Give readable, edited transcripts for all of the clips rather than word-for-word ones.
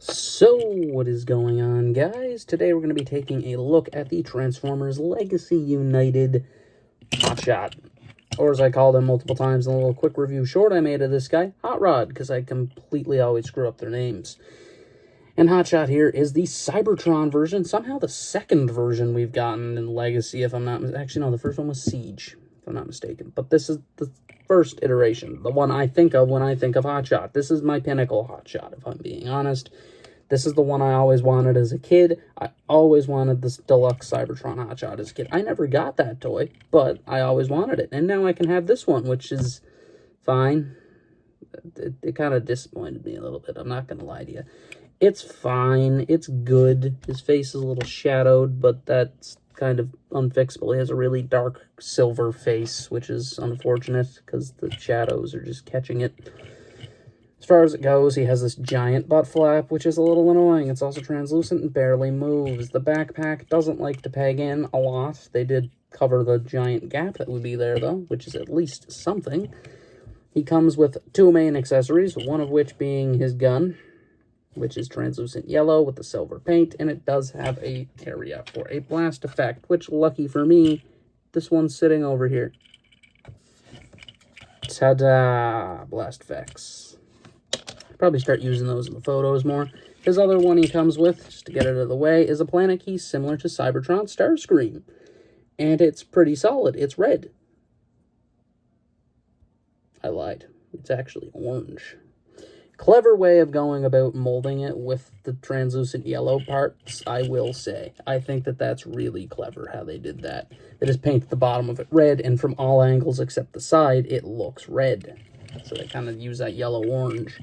So, what is going on, guys? Today we're going to be taking a look at the Transformers Legacy United Hotshot. Or as I called him multiple times in a little quick review short I made of this guy, Hot Rod, because I completely always screw up their names. And Hotshot here is the Cybertron version, somehow the second version we've gotten in Legacy, if I'm not... Actually, no, the first one was Siege, if I'm not mistaken. But this is the first iteration, the one I think of when I think of Hotshot. This is my pinnacle Hotshot, if I'm being honest. This is the one I always wanted as a kid. I always wanted this deluxe Cybertron Hotshot as a kid. I never got that toy, but I always wanted it. And now I can have this one, which is fine. It kind of disappointed me a little bit. I'm not going to lie to you. It's fine. It's good. His face is a little shadowed, but that's kind of unfixable. He has a really dark silver face, which is unfortunate because the shadows are just catching it. As far as it goes, he has this giant butt flap, which is a little annoying. It's also translucent and barely moves. The backpack doesn't like to peg in a lot. They did cover the giant gap that would be there, though, which is at least something. He comes with two main accessories, one of which being his gun, which is translucent yellow with the silver paint, and it does have an area for a blast effect, which, lucky for me, this one's sitting over here. Ta-da! Blast effects. Probably start using those in the photos more. His other one he comes with, just to get it out of the way, is a planet key similar to Cybertron Starscream. And it's pretty solid. It's red. I lied. It's actually orange. Clever way of going about molding it with the translucent yellow parts, I will say. I think that that's really clever how they did that. They just painted the bottom of it red, and from all angles except the side, it looks red. So they kind of use that yellow-orange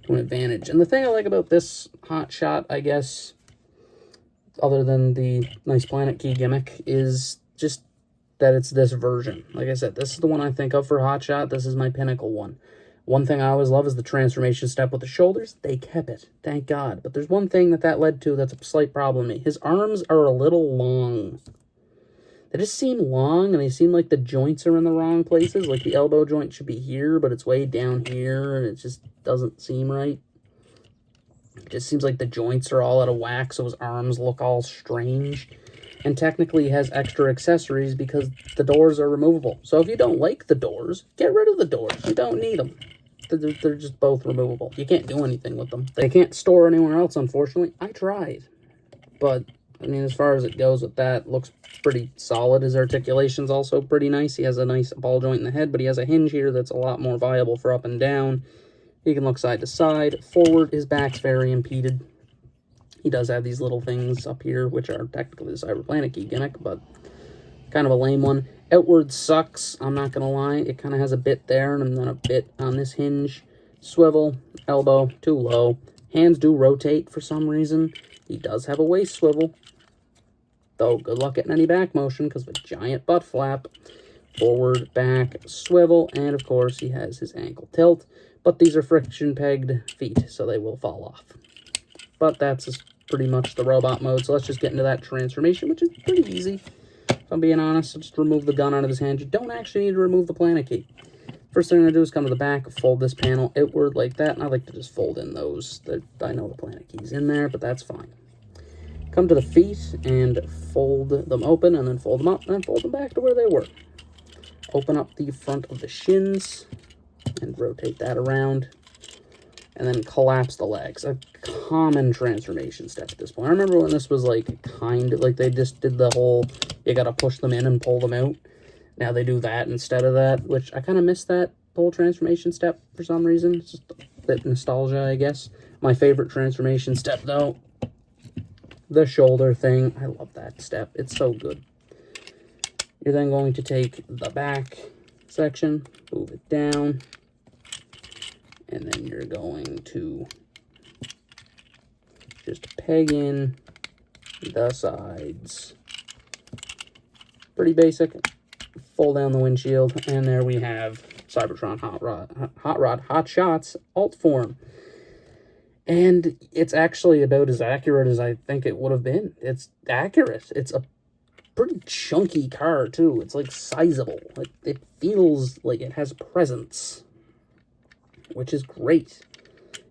to an advantage. And the thing I like about this Hotshot, I guess, other than the nice planet key gimmick, is just that it's this version. Like I said, this is the one I think of for Hotshot. This is my pinnacle one. One thing I always love is the transformation step with the shoulders. They kept it, thank God. But there's one thing that led to that's a slight problem to me. His arms are a little long. They just seem long, and they seem like the joints are in the wrong places. Like the elbow joint should be here, but it's way down here, and it just doesn't seem right. It just seems like the joints are all out of whack, so his arms look all strange. And technically he has extra accessories because the doors are removable. So if you don't like the doors, get rid of the doors. You don't need them. They're just both removable. You can't do anything with them. They can't store anywhere else, unfortunately. I tried. But, I mean, as far as it goes with that, looks pretty solid. His articulation's also pretty nice. He has a nice ball joint in the head, but he has a hinge here that's a lot more viable for up and down. He can look side to side. Forward, his back's very impeded. He does have these little things up here, which are technically the Cyberplanet key gimmick, but kind of a lame one. Outward sucks, I'm not going to lie. It kind of has a bit there and then a bit on this hinge. Swivel, elbow, too low. Hands do rotate for some reason. He does have a waist swivel. Though, good luck getting any back motion because of a giant butt flap. Forward, back, swivel, and of course he has his ankle tilt. But these are friction-pegged feet, so they will fall off. But that's pretty much the robot mode, so let's just get into that transformation, which is pretty easy. If I'm being honest, so just remove the gun out of his hand. You don't actually need to remove the planet key. First thing I'm going to do is come to the back, fold this panel outward like that, and I like to just fold in those. I know the planet key's in there, but that's fine. Come to the feet and fold them open, and then fold them up, and then fold them back to where they were. Open up the front of the shins, and rotate that around, and then collapse the legs. A common transformation step at this point. I remember when this was like they just did the whole, you gotta push them in and pull them out. Now they do that instead of that, which I kind of miss that whole transformation step for some reason. It's just a bit nostalgia, I guess. My favorite transformation step, though, the shoulder thing. I love that step. It's so good. You're then going to take the back section, move it down, and then you're going to just peg in the sides. Pretty basic. Fold down the windshield, and there we have Cybertron Hot Shots alt form. And it's actually about as accurate as I think it would have been. It's accurate. It's a pretty chunky car, too. It's, like, sizable. Like, it feels like it has presence, which is great.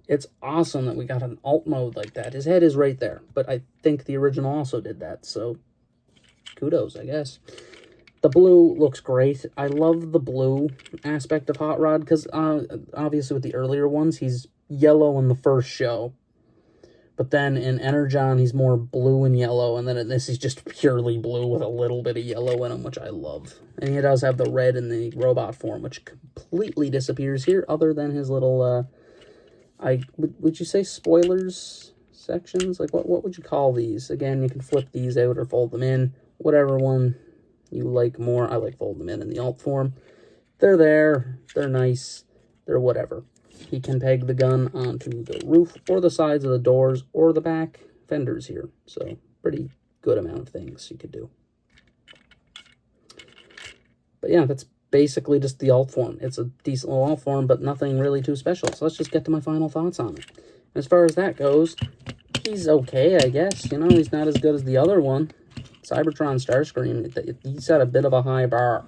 It's awesome that we got an alt mode like that. His head is right there, but I think the original also did that, so kudos, I guess. The blue looks great. I love the blue aspect of Hot Rod, because obviously with the earlier ones, he's yellow in the first show. But then in Energon, he's more blue and yellow, and then in this, he's just purely blue with a little bit of yellow in him, which I love. And he does have the red in the robot form, which completely disappears here, other than his little, would you say spoilers sections? Like, what would you call these? Again, you can flip these out or fold them in, whatever one you like more. I like fold them in the alt form. They're there, they're nice, they're whatever. He can peg the gun onto the roof or the sides of the doors or the back fenders here. So pretty good amount of things you could do. But yeah, that's basically just the alt form. It's a decent little alt form, but nothing really too special. So let's just get to my final thoughts on it. As far as that goes, he's okay, I guess. You know, he's not as good as the other one. Cybertron Starscream, he set a bit of a high bar,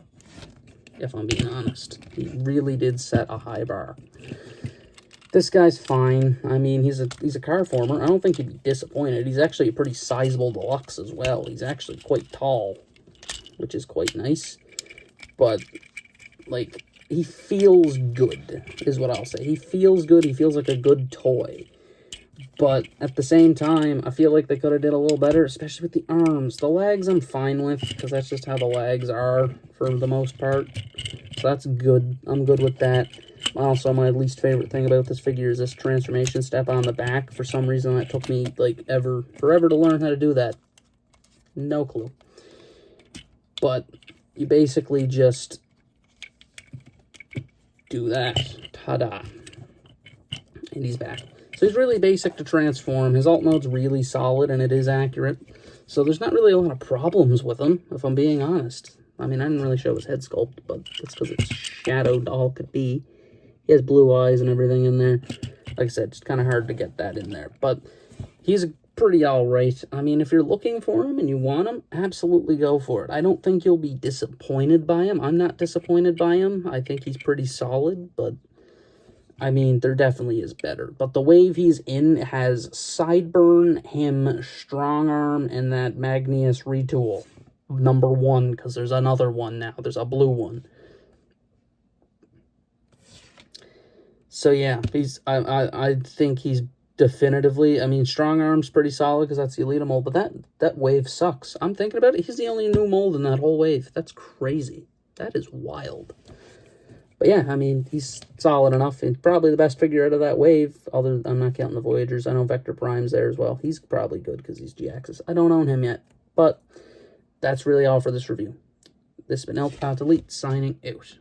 if I'm being honest. He really did set a high bar. This guy's fine. I mean, he's a car former. I don't think he'd be disappointed. He's actually a pretty sizable deluxe as well. He's actually quite tall, which is quite nice. But, like, he feels good, is what I'll say. He feels good. He feels like a good toy. But at the same time, I feel like they could have did a little better, especially with the arms. The legs I'm fine with, because that's just how the legs are for the most part. So that's good. I'm good with that. Also, my least favorite thing about this figure is this transformation step on the back. For some reason, that took me, like, forever to learn how to do that. No clue. But you basically just do that. Ta-da. And he's back. So he's really basic to transform. His alt mode's really solid, and it is accurate. So there's not really a lot of problems with him, if I'm being honest. I mean, I didn't really show his head sculpt, but that's because it's shadowed all could be. He has blue eyes and everything in there. Like I said, it's kind of hard to get that in there. But he's pretty alright. I mean, if you're looking for him and you want him, absolutely go for it. I don't think you'll be disappointed by him. I'm not disappointed by him. I think he's pretty solid, but I mean, there definitely is better. But the wave he's in has Sideburn, him, Strong Arm, and that Magnius retool. #1, because there's another one now. There's a blue one. So yeah, I think he's definitively, I mean, Strong Arm's pretty solid because that's the Elita mold, but that wave sucks. I'm thinking about it. He's the only new mold in that whole wave. That's crazy. That is wild. But yeah, I mean, he's solid enough. He's probably the best figure out of that wave. I'm not counting the Voyagers. I know Vector Prime's there as well. He's probably good because he's G-Axis. I don't own him yet, but that's really all for this review. This has been El Elite signing out.